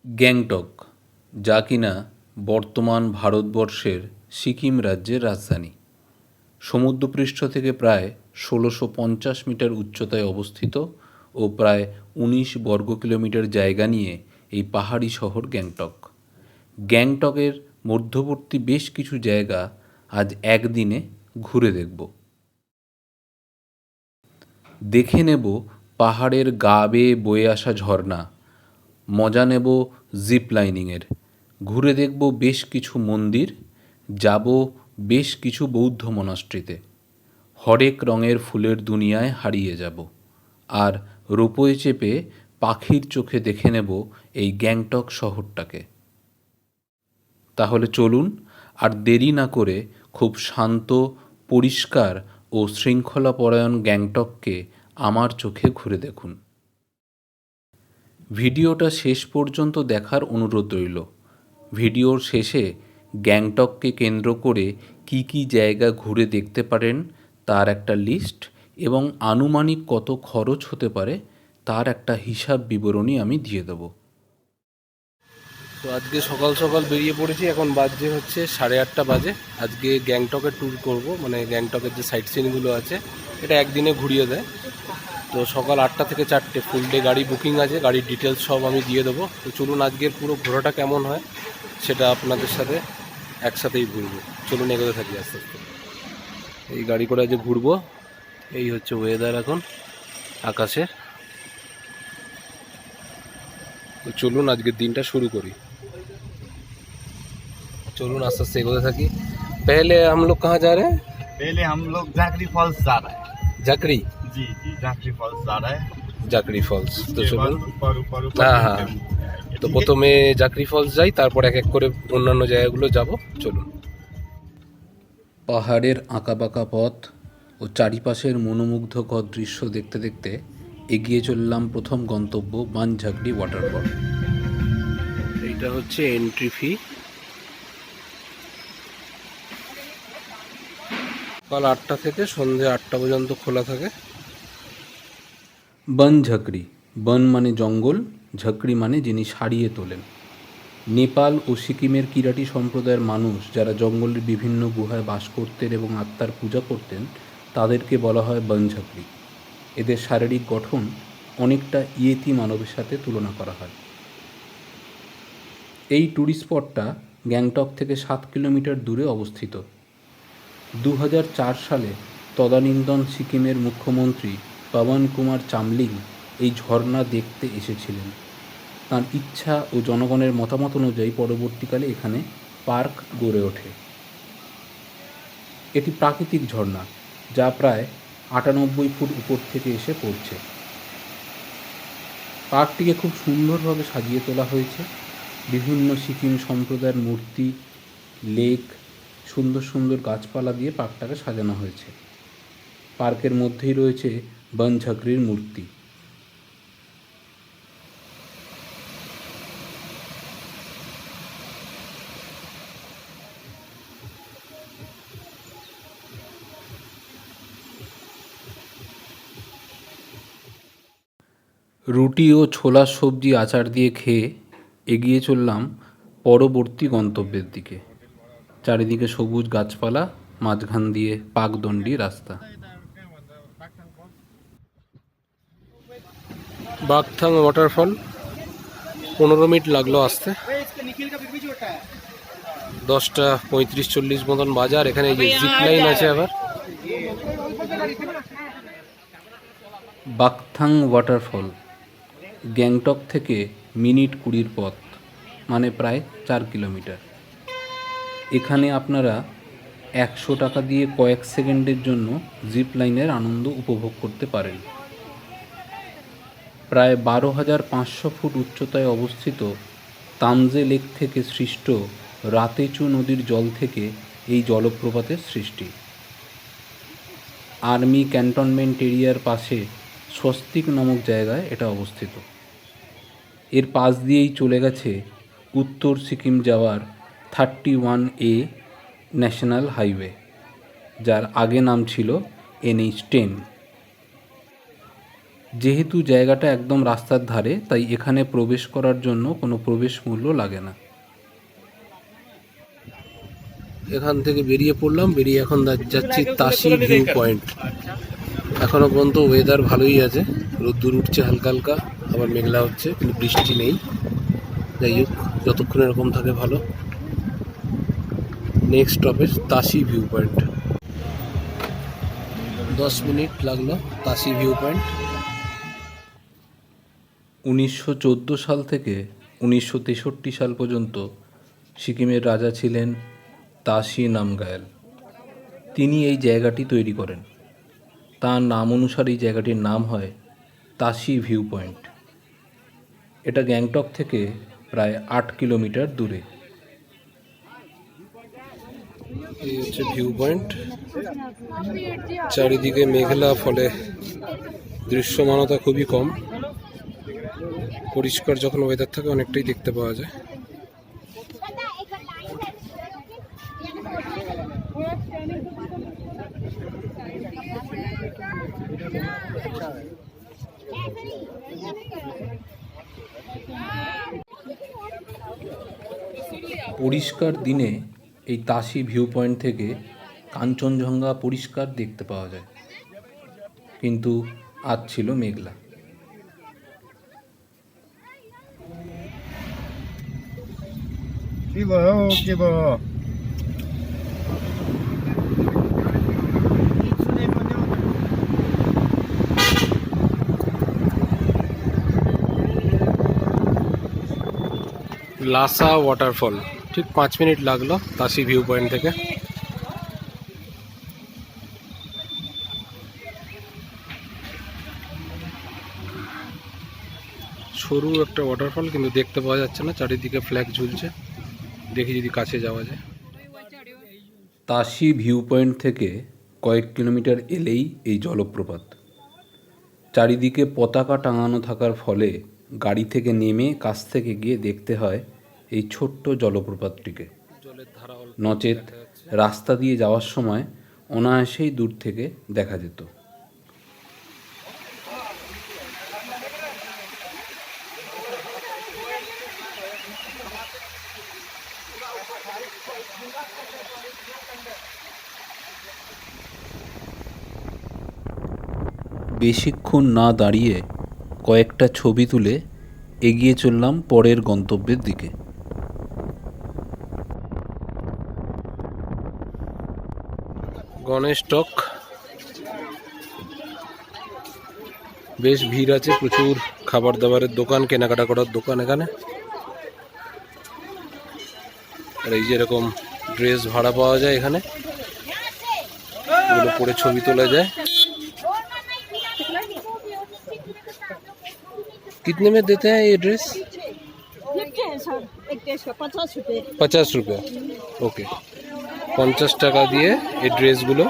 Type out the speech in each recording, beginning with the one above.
গ্যাংটক, যা কিনা বর্তমান ভারতবর্ষের সিকিম রাজ্যের রাজধানী, সমুদ্রপৃষ্ঠ থেকে প্রায় ১৬৫০ মিটার উচ্চতায় অবস্থিত ও প্রায় ১৯ বর্গ কিলোমিটার জায়গা নিয়ে এই পাহাড়ি শহর গ্যাংটক। গ্যাংটকের মধ্যবর্তী বেশ কিছু জায়গা আজ একদিনে ঘুরে দেখব। দেখে নেব পাহাড়ের গা বেয়ে বয়ে আসা ঝর্ণা, মজা নেব জিপ লাইনিংয়ের, ঘুরে দেখব বেশ কিছু মন্দির, যাব বেশ কিছু বৌদ্ধ মনাস্ট্রিতে, হরেক রঙের ফুলের দুনিয়ায় হারিয়ে যাব, আর রোপওয়ে চেপে পাখির চোখে দেখে নেব এই গ্যাংটক শহরটাকে। তাহলে চলুন আর দেরি না করে খুব শান্ত, পরিষ্কার ও শৃঙ্খলাপরায়ণ গ্যাংটককে আমার চোখে ঘুরে দেখুন। ভিডিওটা শেষ পর্যন্ত দেখার অনুরোধ রইল। ভিডিওর শেষে গ্যাংটককে কেন্দ্র করে কি কি জায়গা ঘুরে দেখতে পারেন তার একটা লিস্ট এবং আনুমানিক কত খরচ হতে পারে তার একটা হিসাব বিবরণী আমি দিয়ে দেব। তো আজকে সকাল সকাল বেরিয়ে পড়েছি, এখন বাজে হচ্ছে 8:30 বাজে। আজকে গ্যাংটকের ট্যুর করব, মানে গ্যাংটকের যে সাইট সিনগুলো আছে এটা একদিনে ঘুরিয়ে দেয়। তো সকাল 8টা থেকে 4টে ফুল ডে গাড়ি বুকিং আছে, গাড়ির ডিটেলস সব আমি দিয়ে দেবো। তো চলুন আজকের পুরো ঘোরাটা কেমন হয় সেটা আপনাদের সাথে একসাথেই ঘুরবো। চলুন এগোতে থাকি আস্তে আস্তে। এই গাড়ি করে যে ঘুরবো, এই হচ্ছে ওয়েদার এখন আকাশের। তো চলুন আজকের দিনটা শুরু করি। चलून आस्ते आस्ते एगोते থাকি। पहले हम लोग कहाँ जा रहे हैं? पहले हम लोग जाकरी फॉल्स जा रहे हैं। जाकरी? जी जी, जाकरी फॉल्स जा रहे हैं। जाकरी फॉल्स তো চলুন। ऊपर ऊपर ऊपर হ্যাঁ হ্যাঁ, তো প্রথমে জাকরি ফলস যাই, তারপর এক এক করে অন্যান্য জায়গাগুলো যাব। চলুন। পাহাড়ের আঁকাবাঁকা পথ ও চারিপাশের মনোমুগ্ধকর দৃশ্য দেখতে দেখতে এগিয়ে চললাম প্রথম গন্তব্য বানঝাগড়ি ওয়াটারফল। এইটা হচ্ছে এন্ট্রি ফি। সকাল 8টা থেকে সন্ধ্যে 8টা পর্যন্ত খোলা থাকে। বনঝাগড়ি, বন মানে জঙ্গল, ঝাঁকড়ি মানে যিনি সারিয়ে তোলেন। নেপাল ও সিকিমের কিরাটি সম্প্রদায়ের মানুষ যারা জঙ্গলের বিভিন্ন গুহায় বাস করতেন এবং আত্মার পূজা করতেন তাদেরকে বলা হয় বনঝাঁকড়ি। এদের শারীরিক গঠন অনেকটা ইয়েতি মানবের সাথে তুলনা করা হয়। এই ট্যুরিস্ট স্পটটা গ্যাংটক থেকে 7 কিলোমিটার দূরে অবস্থিত। 2004 সালে তদানীন্তন সিকিমের মুখ্যমন্ত্রী পবন কুমার চামলিং এই ঝর্ণা দেখতে এসেছিলেন। তাঁর ইচ্ছা ও জনগণের মতামত অনুযায়ী পরবর্তীকালে এখানে পার্ক গড়ে ওঠে। এটি প্রাকৃতিক ঝর্ণা, যা প্রায় 98 ফুট উপর থেকে এসে পড়ছে। পার্কটিকে খুব সুন্দরভাবে সাজিয়ে তোলা হয়েছে। বিভিন্ন সিকিম সম্প্রদায়ের মূর্তি, লেক, সুন্দর সুন্দর গাছপালা দিয়ে পার্কটাকে সাজানো হয়েছে। পার্কের মধ্যেই রয়েছে বনঝাঁকড়ির মূর্তি। রুটি ও ছোলার সবজি আচার দিয়ে খেয়ে এগিয়ে চললাম পরবর্তী গন্তব্যের দিকে। চারিদিকে সবুজ গাছপালা, মাঝখান দিয়ে পাকদণ্ডী রাস্তা। বাগথাং ওয়াটারফল 15 মিনিট লাগলো আসতে। 10টা 35-40 মতন বাজার। এখানে এই যে জিপ লাইন আছে। আবার বাগথাং ওয়াটারফল গ্যাংটক থেকে মিনিট 20 পথ, মানে প্রায় 4 কিলোমিটার। এখানে আপনারা 100 টাকা দিয়ে কয়েক সেকেন্ডের জন্য জিপ লাইনের আনন্দ উপভোগ করতে পারেন। প্রায় 12,500 ফুট উচ্চতায় অবস্থিত তামজে লেক থেকে সৃষ্ট রাতেচু নদীর জল থেকে এই জলপ্রপাতের সৃষ্টি। আর্মি ক্যান্টনমেন্ট এরিয়ার পাশে স্বস্তিক নামক জায়গায় এটা অবস্থিত। এর পাশ দিয়েই চলে গেছে উত্তর সিকিম যাওয়ার 31A ন্যাশনাল হাইওয়ে, যার আগে নাম ছিল NH10। যেহেতু জায়গাটা একদম রাস্তার ধারে, তাই এখানে প্রবেশ করার জন্য কোনো প্রবেশ মূল্য লাগে না। এখান থেকে বেরিয়ে পড়লাম, বেরিয়ে এখন যাচ্ছি তাসি ভিউ পয়েন্ট। এখনো পর্যন্ত ওয়েদার ভালোই আছে, রোদ্দুর উঠছে হালকা হালকা, আবার মেঘলা হচ্ছে, কিন্তু বৃষ্টি নেই। যাই হোক, যতক্ষণ এরকম থাকে ভালো। Next stoppage Tashi view point. 10 minute লাগলো তাসি ভিউ পয়েন্ট। 1914 সাল থেকে 1963 সাল পর্যন্ত সিকিমের রাজা ছিলেন তাসি নামগ্যাল। তিনি এই জায়গাটি তৈরি করেন। তার নাম অনুসারে এই জায়গাটির নাম হয় তাসি ভিউ পয়েন্ট। এটা গ্যাংটক থেকে প্রায় 8 কিলোমিটার দূরে। এই হচ্ছে ভিউ পয়েন্ট। চারিদিকে মেঘলা, ফলে দৃশ্যমানতা খুবই কম। পরিষ্কার যখন ওয়েদার থাকে অনেকটাই দেখতে পাওয়া যায়। পরিষ্কার দিনে এই তাসি ভিউ পয়েন্ট থেকে কাঞ্চনজঙ্ঘা পরিষ্কার দেখতে পাওয়া যায়, কিন্তু আজ ছিল মেঘলা। লাসা ওয়াটারফল, ঠিক 5 মিনিট লাগলো তাসি ভিউ পয়েন্ট থেকে। সরু একটা ওয়াটারফল, কিন্তু দেখতে পাওয়া যাচ্ছে না, চারিদিকে ফ্ল্যাগ ঝুলছে। দেখি যদি কাছে যাওয়া যায়। তাসি ভিউ পয়েন্ট থেকে কয়েক কিলোমিটার এলেই এই জলপ্রপাত। চারিদিকে পতাকা টাঙানো থাকার ফলে গাড়ি থেকে নেমে কাছ থেকে গিয়ে দেখতে হয় এই ছোট্ট জলপ্রপাতটিকে। নচেত রাস্তা দিয়ে যাওয়ার সময় অনায়াসেই দূর থেকে দেখা যেত। বেশিক্ষণ না দাঁড়িয়ে কয়েকটা ছবি তুলে এগিয়ে চললাম পরের গন্তব্যের দিকে। গণেশ টক, বেশ ভিড় আছে, প্রচুর খাবার দাবারের দোকান, কেনাকাটা করার দোকান এখানে। আর এই যে এরকম ড্রেস ভাড়া পাওয়া যায় এখানে, এগুলো পরে ছবি তোলা যায়। कितने में देते हैं ये ड्रेस? 50 रुपये। ওকে, 50 টাকা দিয়ে এই ড্রেসগুলো।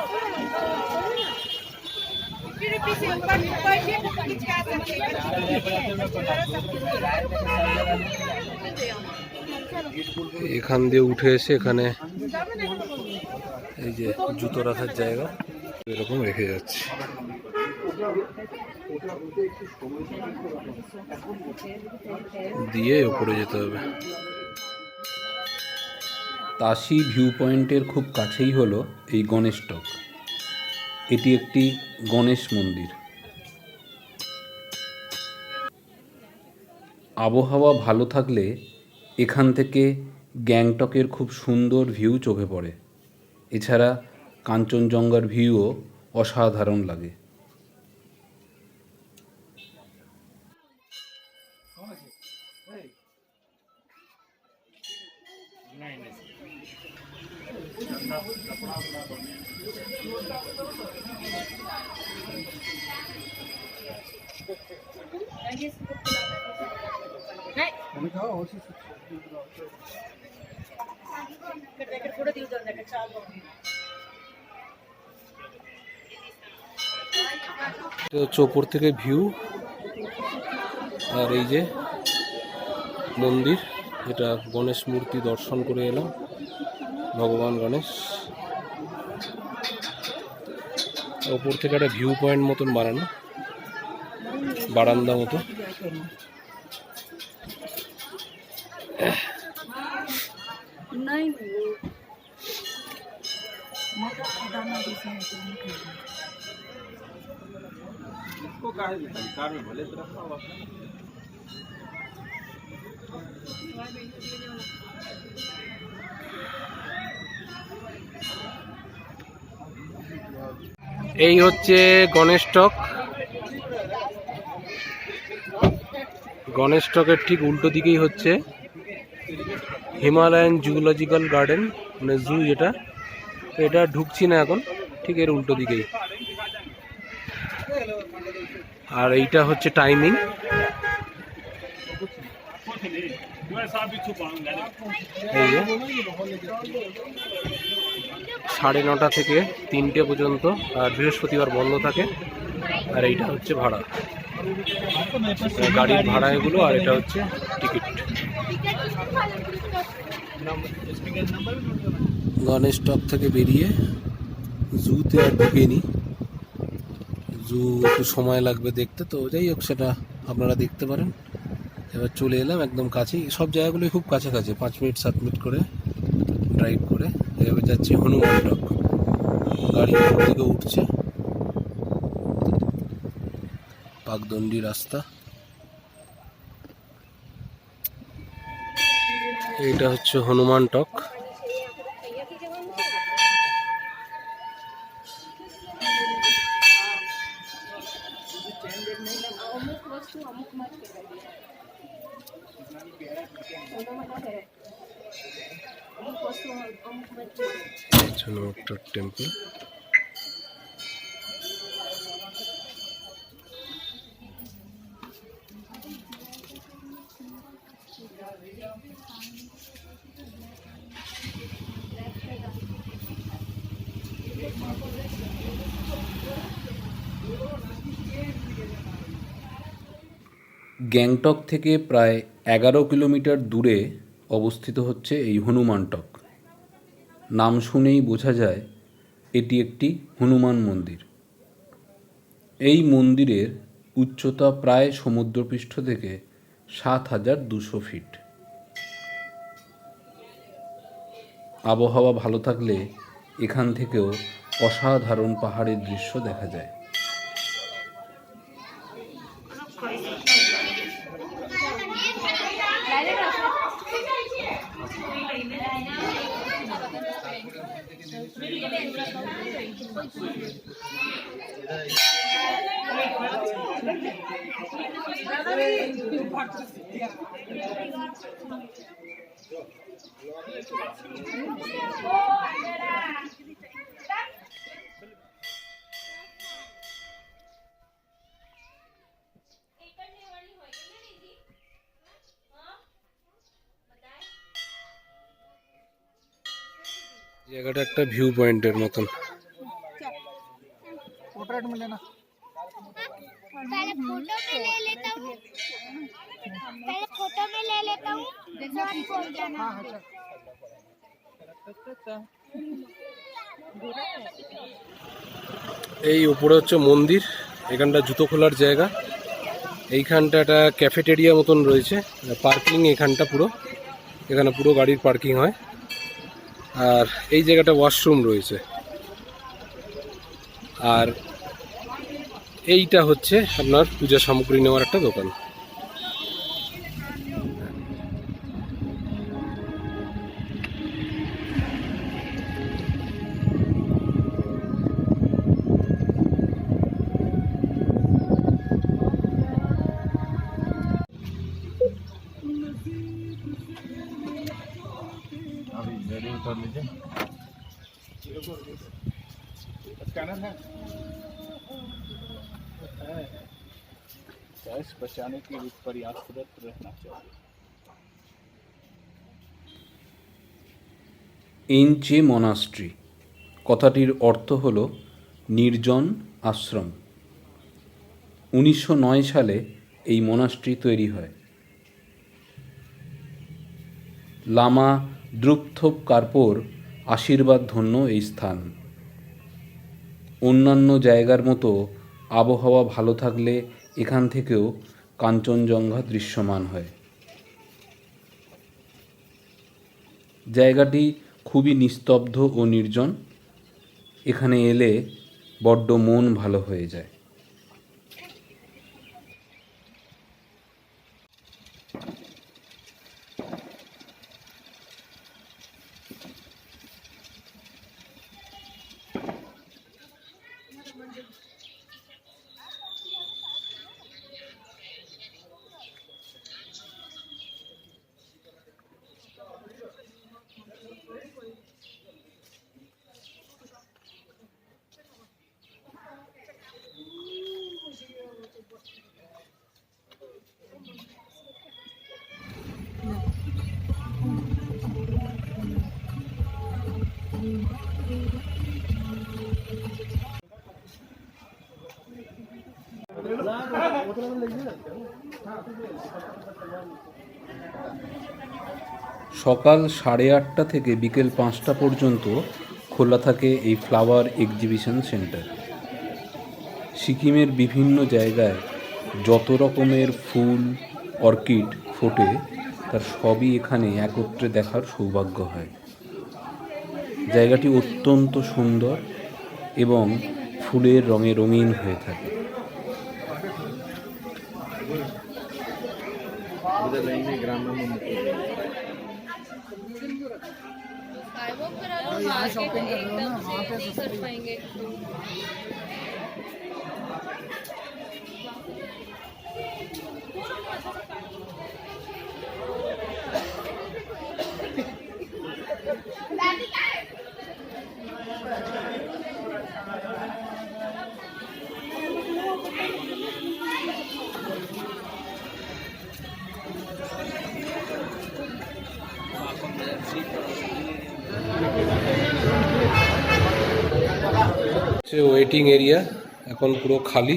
এখান দিয়ে উঠে এসে এখানে এই যে জুতো রাখার জায়গা, এরকম রেখে যাচ্ছে। দিয়ে উপরে যেতে হবে। তাসি ভিউ পয়েন্টের খুব কাছেই হলো এই গণেশ টক। এটি একটি গণেশ মন্দির। আবহাওয়া ভালো থাকলে এখান থেকে গ্যাংটকের খুব সুন্দর ভিউ চোখে পড়ে। এছাড়া কাঞ্চনজঙ্ঘার ভিউও অসাধারণ লাগে। এটা হচ্ছে ওপর থেকে ভিউ, আর এই যে মন্দির, এটা গণেশ মূর্তি দর্শন করে এলাম, ভগবান গণেশ। ওপর থেকে একটা ভিউ পয়েন্ট মতন বানানো, বারান্দা মতো। এই হচ্ছে গণেশ টক। গণেশ টকের ঠিক উল্টো দিকেই হচ্ছে হিমালয়ান জুলজিক্যাল গার্ডেন, মানে জু যেটা। তো এটা ঢুকছি না এখন, ঠিক এর উল্টো দিকেই। আর এইটা হচ্ছে টাইমিং, এই যে 9:30 থেকে 3টে পর্যন্ত, আর বৃহস্পতিবার বন্ধ থাকে। আর এইটা হচ্ছে ভাড়া, গাড়ির ভাড়া এগুলো, আর এটা হচ্ছে টিকিট। গণেশ টক থেকে বেরিয়ে জুতে আর ঢুকিনি, জু একটু সময় লাগবে দেখতে, তো যাই হোক সেটা আপনারা দেখতে পারেন। এবার চলে এলাম একদম কাছেই, সব জায়গাগুলোই খুব কাছাকাছি, 5 মিনিট 7 মিনিট করে ড্রাইভ করে। এবার যাচ্ছি হনুমান টক, গাড়ি উপর দিকে উঠছে, পাকদণ্ডী রাস্তা। এইটা হচ্ছে হনুমান টক। টেম্পল। গ্যাংটক থেকে প্রায় 11 কিলোমিটার দূরে অবস্থিত হচ্ছে এই হনুমান টক। নাম শুনেই বোঝা যায় এটি একটি হনুমান মন্দির। এই মন্দিরের উচ্চতা প্রায় সমুদ্রপৃষ্ঠ থেকে 7,200 ফিট। আবহাওয়া ভালো থাকলে এখান থেকেও অসাধারণ পাহাড়ের দৃশ্য দেখা যায়। জায়গাটা একটা ভিউ পয়েন্টের মতন। এই উপরে হচ্ছে মন্দির, এখানটা জুতো খোলার জায়গা। এইখানটা একটা ক্যাফেটেরিয়া মতন রয়েছে, পার্কিং এখানটা পুরো, এখানে পুরো গাড়ির পার্কিং হয়। আর এই জায়গাটা ওয়াশরুম রয়েছে। আর এইটা হচ্ছে আপনার পূজা সামগ্রী নেওয়ার একটা দোকান। स्कैनर है, गैस बचाने के लिए प्रयासरत रहना चाहिए। এনচে মনাস্ট্রি কথাটির অর্থ হল নির্জন আশ্রম। 1909 সালে এই মনাস্ট্রি তৈরি হয়। লামা দ্রুপথোপ কার্পোর আশীর্বাদ ধন্য এই স্থান। অন্যান্য জায়গার মতো আবহাওয়া ভালো থাকলে এখান থেকেও কাঞ্চনজঙ্ঘা দৃশ্যমান হয়। জায়গাটি খুবই নিস্তব্ধ ও নির্জন। এখানে এলে বড্ড মন ভালো হয়ে যায়। সকাল 8:30 থেকে বিকেল 5টা পর্যন্ত খোলা থাকে এই ফ্লাওয়ার এক্সিবিশন সেন্টার। সিকিমের বিভিন্ন জায়গায় যত রকমের ফুল, অর্কিড ফোটে তার সবই এখানে একত্রে দেখার সৌভাগ্য হয়। জায়গাটি অত্যন্ত সুন্দর এবং ফুলের রঙে রঙিন হয়ে থাকে। यहाँ शॉपिंग कर रहे हो ना, वहाँ पे कर पाएंगे। ওয়েটিং এরিয়া এখন পুরো খালি,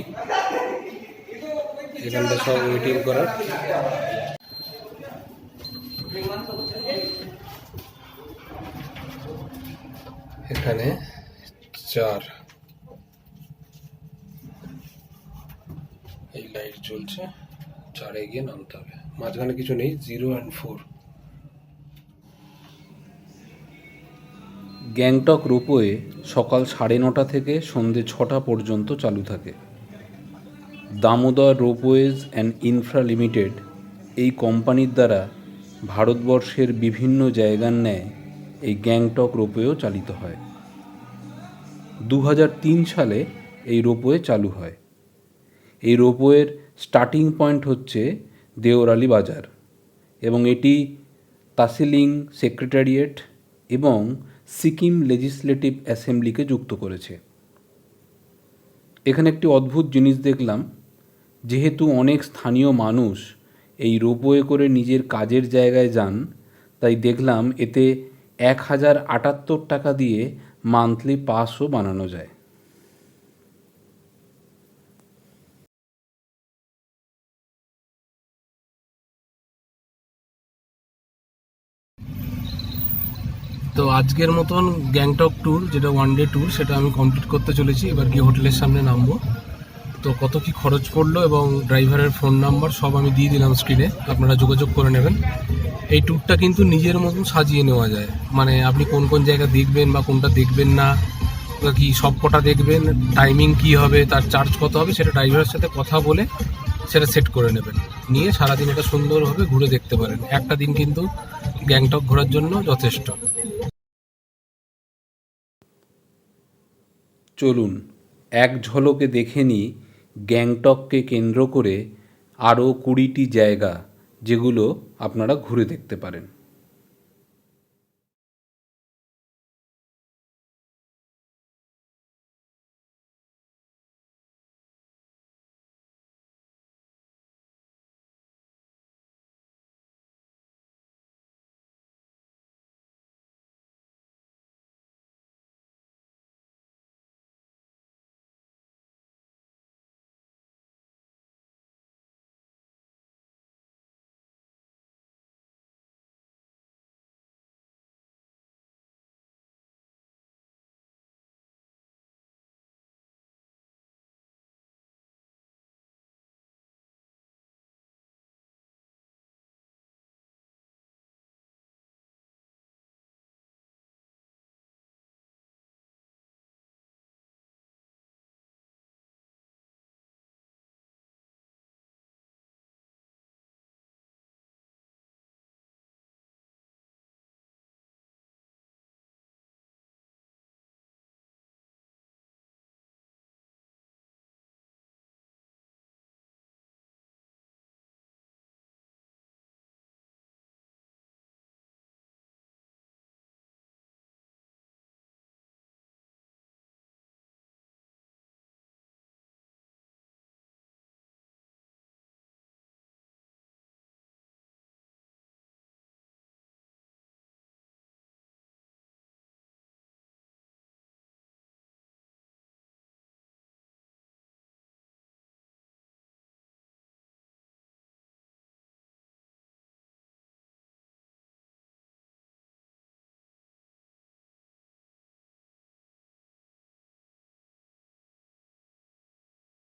এখানটা সব ওয়েটিং করার। এখানে 4 এই লাইট জ্বলছে, 4-এ গিয়ে নামতে হবে। মাঝখানে কিছু নেই, 0 আর 4। গ্যাংটক রোপওয়ে সকাল 9:30 থেকে সন্ধে 6টা পর্যন্ত চালু থাকে। দামোদর রোপওয়েজ অ্যান্ড ইনফ্রা লিমিটেড এই কোম্পানির দ্বারা ভারতবর্ষের বিভিন্ন জায়গার ন্যায় এই গ্যাংটক রোপওয়েও চালিত হয়। 2003 সালে এই রোপওয়ে চালু হয়। এই রোপওয়ের স্টার্টিং পয়েন্ট হচ্ছে দেওরালি বাজার এবং এটি তাসিলিং সেক্রেটারিয়েট এবং সিকিম লেজিসলেটিভ অ্যাসেম্বলিকে যুক্ত করেছে। এখানে একটি অদ্ভুত জিনিস দেখলাম, যেহেতু অনেক স্থানীয় মানুষ এই রোপওয়ে করে নিজের কাজের জায়গায় যান, তাই দেখলাম এতে 1078 টাকা দিয়ে মান্থলি পাসও বানানো যায়। তো আজকের মতন গ্যাংটক ট্যুর, যেটা 1 ডে ট্যুর, সেটা আমি কমপ্লিট করতে চলেছি। এবার গিয়ে হোটেলের সামনে নামবো। তো কত কি খরচ পড়লো এবং ড্রাইভারের ফোন নাম্বার সব আমি দিয়ে দিলাম স্ক্রিনে, আপনারা যোগাযোগ করে নেবেন। এই ট্যুরটা কিন্তু নিজের মতন সাজিয়ে নেওয়া যায়, মানে আপনি কোন কোন জায়গা দেখবেন বা কোনটা দেখবেন না, বা কি সব কটা দেখবেন, টাইমিং কি হবে, তার চার্জ কত হবে, সেটা ড্রাইভারের সাথে কথা বলে সেটা সেট করে নেবেন। নিয়ে সারাদিন এটা সুন্দরভাবে ঘুরে দেখতে পারেন। একটা দিন কিন্তু গ্যাংটক ঘোরার জন্য যথেষ্ট। চলুন এক ঝলকে দেখে নিই গ্যাংটককে কেন্দ্র করে আরও 20টি জায়গা, যেগুলো আপনারা ঘুরে দেখতে পারেন।